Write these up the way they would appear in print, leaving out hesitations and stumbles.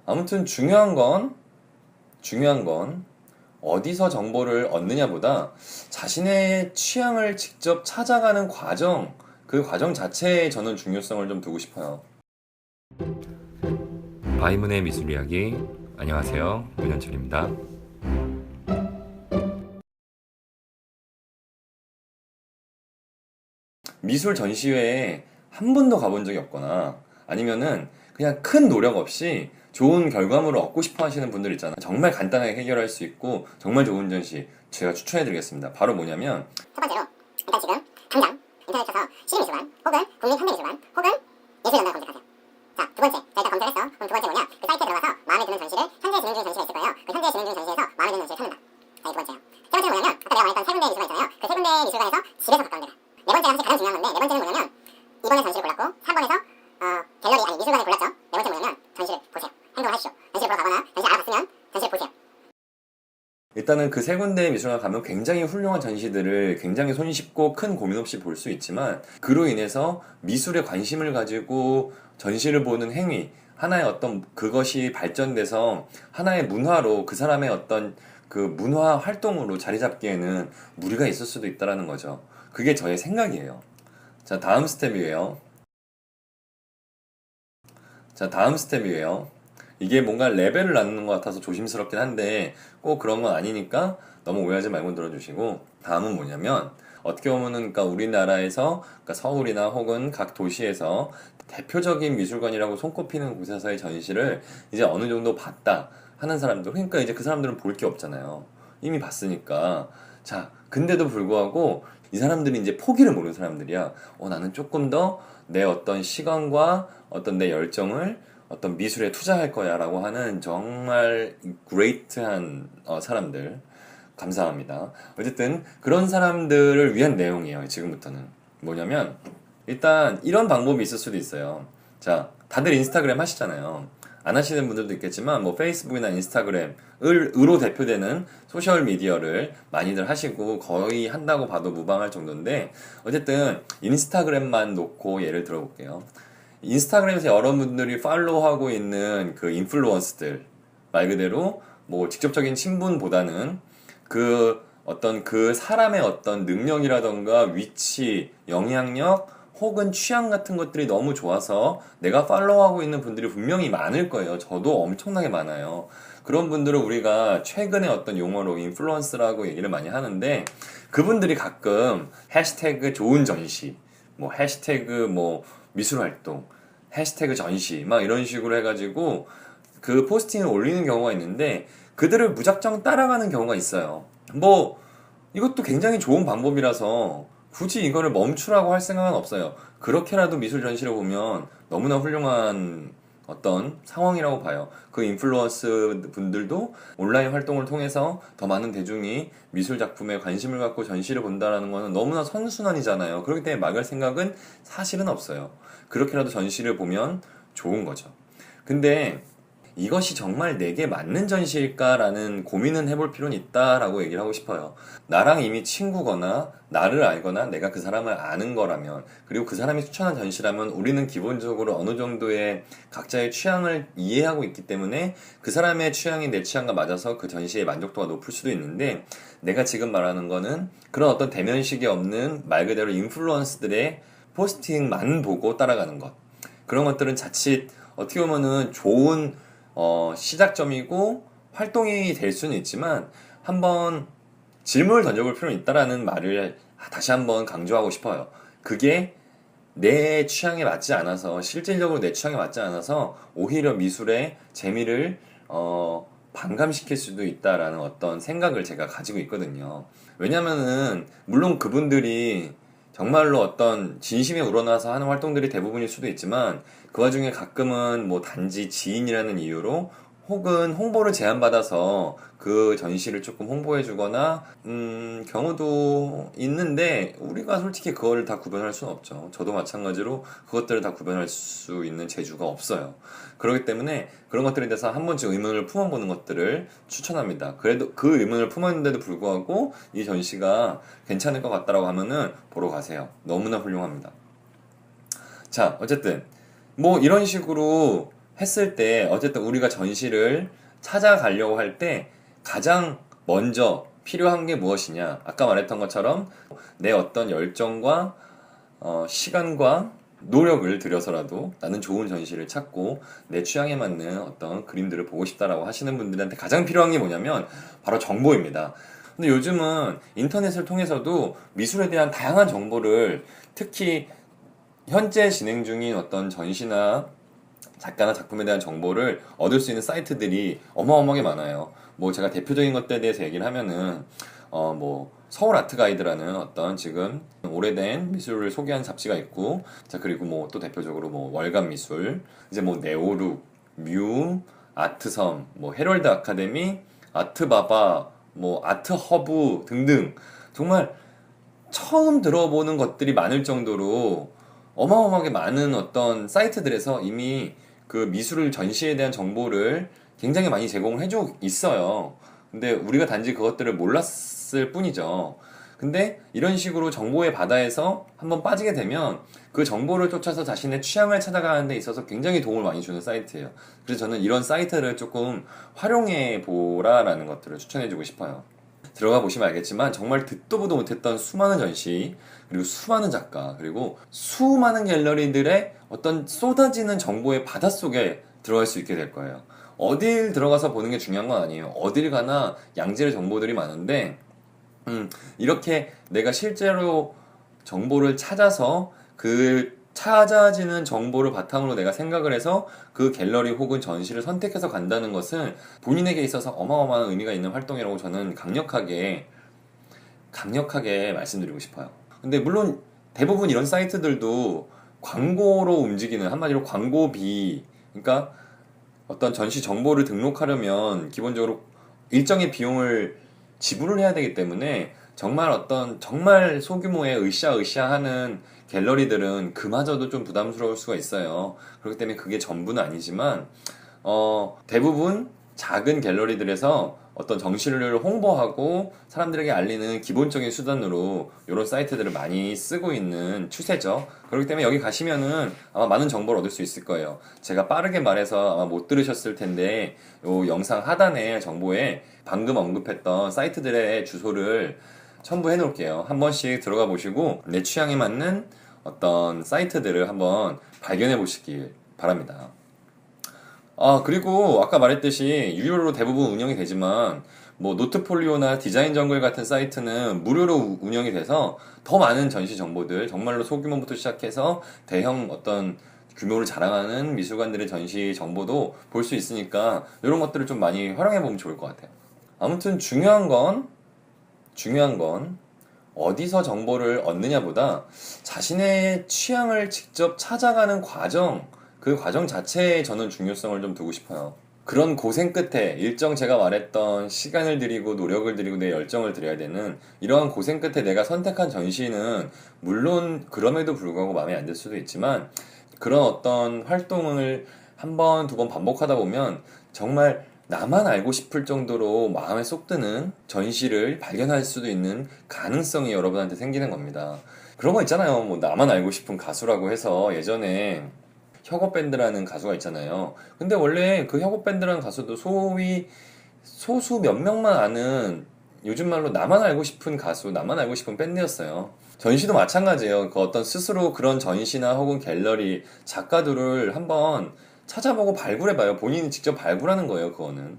아무튼 중요한 건 어디서 정보를 얻느냐보다 자신의 취향을 직접 찾아가는 과정, 그 과정 자체에 저는 중요성을 좀 두고 싶어요. 바이문의 미술 이야기. 안녕하세요, 문현철입니다. 미술 전시회에 한 번도 가본 적이 없거나 아니면은 그냥 큰 노력 없이 좋은 결과물을 얻고 싶어 하시는 분들 있잖아요. 정말 간단하게 해결할 수 있고 정말 좋은 전시 제가 추천해 드리겠습니다. 바로 뭐냐면 첫 번째로 일단 지금 당장 인터넷 쳐서 시립미술관 혹은 국립현대미술관 혹은 예술전당을 검색하세요. 자, 두 번째. 자, 일단 검색했어. 그럼 두 번째 뭐냐? 그 사이트에 들어가서 마음에 드는 전시를 현재 진행 중인 전시가 있을 거예요. 그 현재 진행 중인 전시에서 마음에 드는 전시를 찾는다. 자, 이두 번째요. 세 번째는 뭐냐면 아까 내가 말했던 세 군데 미술관 있잖아요. 그 세 군데 미술관에서 집에서 가까운 데가. 네 번째가 사실 가장 중요한 건데 네 번째는 뭐냐면 2번에 전시를 골랐고 3번에서 갤러리 아니 미술관을 골랐죠. 네 번째 뭐냐면 전시를 보세요. 행동을 하시죠. 전시를 보러 가거나 전시 알아봤으면 전시를 보세요. 일단은 그 세 군데 미술관 가면 굉장히 훌륭한 전시들을 굉장히 손쉽고 큰 고민 없이 볼 수 있지만 그로 인해서 미술에 관심을 가지고 전시를 보는 행위, 하나의 어떤 그것이 발전돼서 하나의 문화로 그 사람의 어떤 그 문화 활동으로 자리 잡기에는 무리가 있을 수도 있다라는 거죠. 그게 저의 생각이에요. 자, 다음 스텝이에요. 이게 뭔가 레벨을 나누는 것 같아서 조심스럽긴 한데 꼭 그런 건 아니니까 너무 오해하지 말고 들어주시고 다음은 뭐냐면 어떻게 보면은 그러니까 우리나라에서 그러니까 서울이나 혹은 각 도시에서 대표적인 미술관이라고 손꼽히는 곳에서의 전시를 이제 어느 정도 봤다 하는 사람들 그러니까 이제 그 사람들은 볼 게 없잖아요. 이미 봤으니까 자 근데도 불구하고 이 사람들이 이제 포기를 모르는 사람들이야. 나는 조금 더 내 어떤 시간과 어떤 내 열정을 어떤 미술에 투자할 거야 라고 하는 정말 그레이트한 사람들 감사합니다. 어쨌든 그런 사람들을 위한 내용이에요. 지금부터는 뭐냐면 일단 이런 방법이 있을 수도 있어요. 자, 다들 인스타그램 하시잖아요. 안 하시는 분들도 있겠지만 뭐 페이스북이나 인스타그램으로 대표되는 소셜 미디어를 많이들 하시고 거의 한다고 봐도 무방할 정도인데 어쨌든 인스타그램만 놓고 예를 들어볼게요. 인스타그램에서 여러분들이 팔로우하고 있는 그 인플루언스들 말 그대로 뭐 직접적인 친분보다는 그 어떤 그 사람의 어떤 능력이라던가 위치, 영향력 혹은 취향 같은 것들이 너무 좋아서 내가 팔로우하고 있는 분들이 분명히 많을 거예요. 저도 엄청나게 많아요. 그런 분들을 우리가 최근에 어떤 용어로 인플루언스라고 얘기를 많이 하는데 그분들이 가끔 해시태그 좋은 전시, 뭐 해시태그 뭐 미술 활동, 해시태그 전시 막 이런 식으로 해가지고 그 포스팅을 올리는 경우가 있는데 그들을 무작정 따라가는 경우가 있어요. 뭐 이것도 굉장히 좋은 방법이라서 굳이 이거를 멈추라고 할 생각은 없어요. 그렇게라도 미술 전시를 보면 너무나 훌륭한 어떤 상황이라고 봐요. 그 인플루언스 분들도 온라인 활동을 통해서 더 많은 대중이 미술 작품에 관심을 갖고 전시를 본다라는 거는 너무나 선순환이잖아요. 그렇기 때문에 막을 생각은 사실은 없어요. 그렇게라도 전시를 보면 좋은 거죠. 근데 이것이 정말 내게 맞는 전시일까라는 고민은 해볼 필요는 있다라고 얘기를 하고 싶어요. 나랑 이미 친구거나 나를 알거나 내가 그 사람을 아는 거라면 그리고 그 사람이 추천한 전시라면 우리는 기본적으로 어느 정도의 각자의 취향을 이해하고 있기 때문에 그 사람의 취향이 내 취향과 맞아서 그 전시의 만족도가 높을 수도 있는데 내가 지금 말하는 거는 그런 어떤 대면식이 없는 말 그대로 인플루언스들의 포스팅만 보고 따라가는 것. 그런 것들은 자칫 어떻게 보면은 좋은 시작점이고 활동이 될 수는 있지만 한번 질문을 던져볼 필요는 있다라는 말을 다시 한번 강조하고 싶어요. 그게 내 취향에 맞지 않아서 실질적으로 내 취향에 맞지 않아서 오히려 미술의 재미를 반감시킬 수도 있다라는 어떤 생각을 제가 가지고 있거든요. 왜냐면은 물론 그분들이 정말로 어떤 진심에 우러나서 하는 활동들이 대부분일 수도 있지만 그 와중에 가끔은 뭐 단지 지인이라는 이유로 혹은 홍보를 제안받아서 그 전시를 조금 홍보해주거나 경우도 있는데 우리가 솔직히 그거를 다 구별할 수는 없죠. 저도 마찬가지로 그것들을 다 구별할 수 있는 재주가 없어요. 그렇기 때문에 그런 것들에 대해서 한 번쯤 의문을 품어보는 것들을 추천합니다. 그래도 그 의문을 품었는데도 불구하고 이 전시가 괜찮을 것 같다라고 하면은 보러 가세요. 너무나 훌륭합니다. 자, 어쨌든 뭐 이런 식으로 했을 때 어쨌든 우리가 전시를 찾아가려고 할 때 가장 먼저 필요한 게 무엇이냐? 아까 말했던 것처럼 내 어떤 열정과 시간과 노력을 들여서라도 나는 좋은 전시를 찾고 내 취향에 맞는 어떤 그림들을 보고 싶다라고 하시는 분들한테 가장 필요한 게 뭐냐면 바로 정보입니다. 근데 요즘은 인터넷을 통해서도 미술에 대한 다양한 정보를, 특히 현재 진행 중인 어떤 전시나 작가나 작품에 대한 정보를 얻을 수 있는 사이트들이 어마어마하게 많아요. 뭐 제가 대표적인 것들에 대해서 얘기를 하면은 뭐 서울 아트 가이드라는 어떤 지금 오래된 미술을 소개하는 잡지가 있고, 자 그리고 뭐 또 대표적으로 뭐 월간 미술, 이제 뭐 네오룩, 뮤, 아트섬, 뭐 헤럴드 아카데미, 아트바바, 뭐 아트허브 등등 정말 처음 들어보는 것들이 많을 정도로 어마어마하게 많은 어떤 사이트들에서 이미 그 미술 전시에 대한 정보를 굉장히 많이 제공을 해주고 있어요. 근데 우리가 단지 그것들을 몰랐을 뿐이죠. 근데 이런 식으로 정보의 바다에서 한번 빠지게 되면 그 정보를 쫓아서 자신의 취향을 찾아가는 데 있어서 굉장히 도움을 많이 주는 사이트예요. 그래서 저는 이런 사이트를 조금 활용해 보라라는 것들을 추천해 주고 싶어요. 들어가 보시면 알겠지만 정말 듣도 보도 못했던 수많은 전시, 그리고 수많은 작가, 그리고 수많은 갤러리들의 어떤 쏟아지는 정보의 바닷속에 들어갈 수 있게 될 거예요. 어딜 들어가서 보는 게 중요한 건 아니에요. 어딜 가나 양질의 정보들이 많은데 이렇게 내가 실제로 정보를 찾아서 그 찾아지는 정보를 바탕으로 내가 생각을 해서 그 갤러리 혹은 전시를 선택해서 간다는 것은 본인에게 있어서 어마어마한 의미가 있는 활동이라고 저는 강력하게 말씀드리고 싶어요. 근데 물론 대부분 이런 사이트들도 광고로 움직이는, 한마디로 광고비, 그러니까 어떤 전시 정보를 등록하려면 기본적으로 일정의 비용을 지불을 해야 되기 때문에 정말 소규모의 으쌰으쌰하는 갤러리들은 그마저도 좀 부담스러울 수가 있어요. 그렇기 때문에 그게 전부는 아니지만 대부분 작은 갤러리들에서 어떤 전시를 홍보하고 사람들에게 알리는 기본적인 수단으로 이런 사이트들을 많이 쓰고 있는 추세죠. 그렇기 때문에 여기 가시면은 아마 많은 정보를 얻을 수 있을 거예요. 제가 빠르게 말해서 아마 못 들으셨을 텐데 이 영상 하단에 정보에 방금 언급했던 사이트들의 주소를 첨부해 놓을게요. 한 번씩 들어가 보시고 내 취향에 맞는 어떤 사이트들을 한번 발견해 보시길 바랍니다. 그리고 아까 말했듯이 유료로 대부분 운영이 되지만 뭐 노트폴리오나 디자인 정글 같은 사이트는 무료로 운영이 돼서 더 많은 전시 정보들, 정말로 소규모부터 시작해서 대형 어떤 규모를 자랑하는 미술관들의 전시 정보도 볼 수 있으니까 이런 것들을 좀 많이 활용해 보면 좋을 것 같아요. 아무튼 중요한 건 어디서 정보를 얻느냐보다 자신의 취향을 직접 찾아가는 과정, 그 과정 자체에 저는 중요성을 좀 두고 싶어요. 그런 고생 끝에 일정 제가 말했던 시간을 들이고 노력을 들이고 내 열정을 들여야 되는 이러한 고생 끝에 내가 선택한 전시는 물론 그럼에도 불구하고 마음에 안 들 수도 있지만 그런 어떤 활동을 한 번, 두 번 반복하다 보면 정말 나만 알고 싶을 정도로 마음에 쏙 드는 전시를 발견할 수도 있는 가능성이 여러분한테 생기는 겁니다. 그런 거 있잖아요. 뭐 나만 알고 싶은 가수라고 해서 예전에 혁오밴드라는 가수가 있잖아요. 근데 원래 그 혁오밴드라는 가수도 소위 소수 몇 명만 아는, 요즘 말로 나만 알고 싶은 가수, 나만 알고 싶은 밴드였어요. 전시도 마찬가지예요. 그 어떤 스스로 그런 전시나 혹은 갤러리, 작가들을 한번 찾아보고 발굴해봐요. 본인이 직접 발굴하는 거예요, 그거는.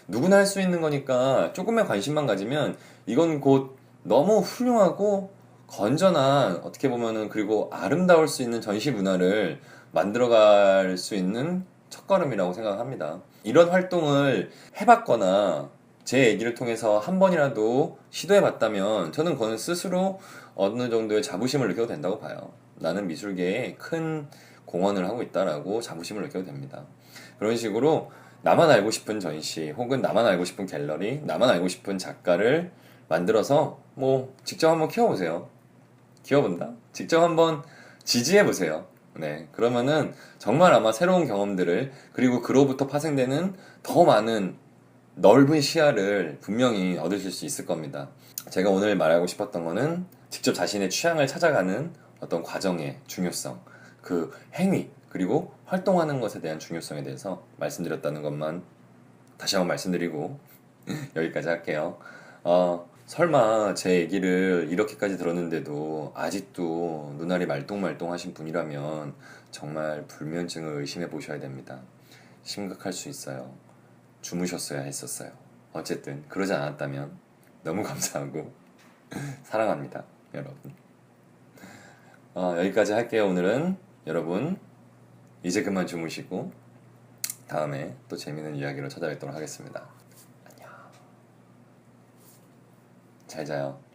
누구나 할 수 있는 거니까 조금의 관심만 가지면 이건 곧 너무 훌륭하고 건전한, 어떻게 보면은, 그리고 아름다울 수 있는 전시 문화를 만들어갈 수 있는 첫걸음이라고 생각합니다. 이런 활동을 해봤거나 제 얘기를 통해서 한 번이라도 시도해봤다면 저는 그거는 스스로 어느 정도의 자부심을 느껴도 된다고 봐요. 나는 미술계에 큰 공헌을 하고 있다라고 자부심을 느껴도 됩니다. 그런 식으로 나만 알고 싶은 전시 혹은 나만 알고 싶은 갤러리, 나만 알고 싶은 작가를 만들어서 뭐 직접 한번 키워보세요. 키워본다? 직접 한번 지지해보세요. 네, 그러면은 정말 아마 새로운 경험들을, 그리고 그로부터 파생되는 더 많은 넓은 시야를 분명히 얻으실 수 있을 겁니다. 제가 오늘 말하고 싶었던 거는 직접 자신의 취향을 찾아가는 어떤 과정의 중요성, 그 행위, 그리고 활동하는 것에 대한 중요성에 대해서 말씀드렸다는 것만 다시 한번 말씀드리고 여기까지 할게요. 설마 제 얘기를 이렇게까지 들었는데도 아직도 눈알이 말똥말똥 하신 분이라면 정말 불면증을 의심해 보셔야 됩니다. 심각할 수 있어요. 주무셨어야 했었어요. 어쨌든 그러지 않았다면 너무 감사하고 사랑합니다, 여러분. 여기까지 할게요. 오늘은 여러분 이제 그만 주무시고 다음에 또 재밌는 이야기로 찾아뵙도록 하겠습니다. 안녕. 잘 자요.